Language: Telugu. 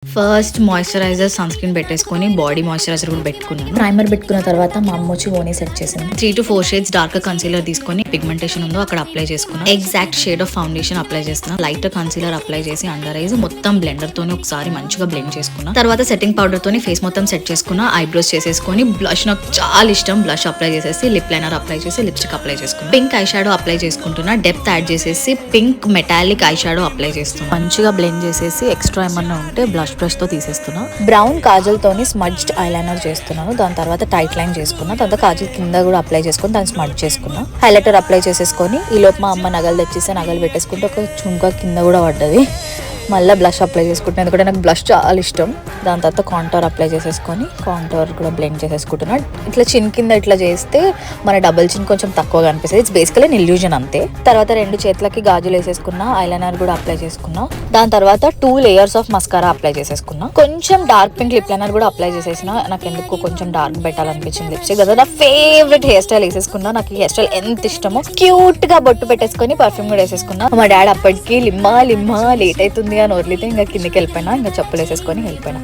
ఫస్ట్ మాయిశ్చరైజర్ సన్ స్క్రీన్ పెట్టేసుకొని బాడీ మాయిశ్చరైజర్ కూడా పెట్టుకున్నాను. ప్రైమర్ పెట్టుకున్న తర్వాత మా అమ్మ వచ్చి ఓనీ సెట్ చేసింది. 3 to 4 షేడ్స్ డార్క్ కన్సీలర్ తీసుకొని పిగ్మెంటేషన్ ఉందో అక్కడ అప్లై చేసుకున్నా. Exact shade of foundation apply చేస్తున్నా. లైట్ కన్సీలర్ అప్లై చేసి అండర్ ఐజ్ మొత్తం బ్లెండర్ తోని ఒకసారి మంచిగా బ్లెండ్ చేసుకున్నా. తర్వాత సెట్టింగ్ పౌడర్ తోని ఫేస్ మొత్తం సెట్ చేసుకున్నా. ఐబ్రోస్ చేసేసుకొని బ్లష్ నాకు చాలా ఇష్టం. బ్లష్ అప్లై చేసేసి లిప్ లైనర్ అప్లై చేసి లిప్స్టిక్ అప్లై చేసుకున్నా. పింక్ ఐ షాడో అప్లై చేసుకుంటున్నా. డెప్త్ యాడ్ చేసేసి pink metallic eye shadow apply చేస్తున్నా. మంచిగా బ్లెండ్ చేసేసి ఎక్స్ట్రా ఏమన్నా ఉంటే బ్లష్ బ్రష్ తో తీసేస్తున్నా. బ్రౌన్ కాజల్ తోని స్మడ్జ్డ్ ఐలైనర్ చేస్తున్నాను. దాని తర్వాత టైట్ లైన్ చేసుకున్నా. తర్వాత కాజల్ కింద కూడా అప్లై చేసుకుని దాన్ని స్మడ్జ్ చేసుకున్నా. హైలైటర్ అప్లై చేసేసుకొని ఈ లోపు మా అమ్మ నగలు తెచ్చేసి నగలు పెట్టేసుకుంటే ఒక చుంక కింద కూడా పడ్డది. మళ్ళీ బ్లష్ అప్లై చేసుకుంటున్నాను, ఎందుకంటే నాకు బ్లష్ చాలా ఇష్టం. దాని తర్వాత కాంటోర్ అప్లై చేసేసుకొని కాంటోర్ కూడా బ్లెండ్ చేసేసుకుంటున్నా. ఇట్లా చిన్ కింద ఇట్లా చేస్తే మన డబుల్ చిన్ కొంచెం తక్కువగా అనిపిస్తుంది. ఇట్స్ బేసికలీ ఇల్యూజన్ అంతే. తర్వాత 2 చేతులకి గాజులు వేసేసుకున్నా. ఐలైనర్ కూడా అప్లై చేసుకున్నా. దాని తర్వాత 2 లేయర్స్ ఆఫ్ మస్కారా అప్లై చేసేసుకున్నా. కొంచెం డార్క్ పింక్ లిప్ లైనర్ కూడా అప్లై చేసేసిన. నాకు ఎందుకు కొంచెం డార్క్ పెట్టాలనిపించింది లిప్స్టిక్. కదా నా ఫేవరెట్ హెయిర్ స్టైల్ వేసేసుకున్నా. నాకు ఈ హెయిర్ స్టైల్ ఎంత ఇష్టమో. క్యూట్ గా బొట్టు పెట్టేసుకొని పర్ఫ్యూమ్ కూడా వేసేసుకున్నా. మా డాడీ అప్పటికి లిమ్మా లేట్ అవుతుంది అని వదిలితే ఇంకా కిందకి వెళ్ళిపోయినా. ఇంకా చెప్పులు వేసేసుకొని వెళ్ళిపోయినా.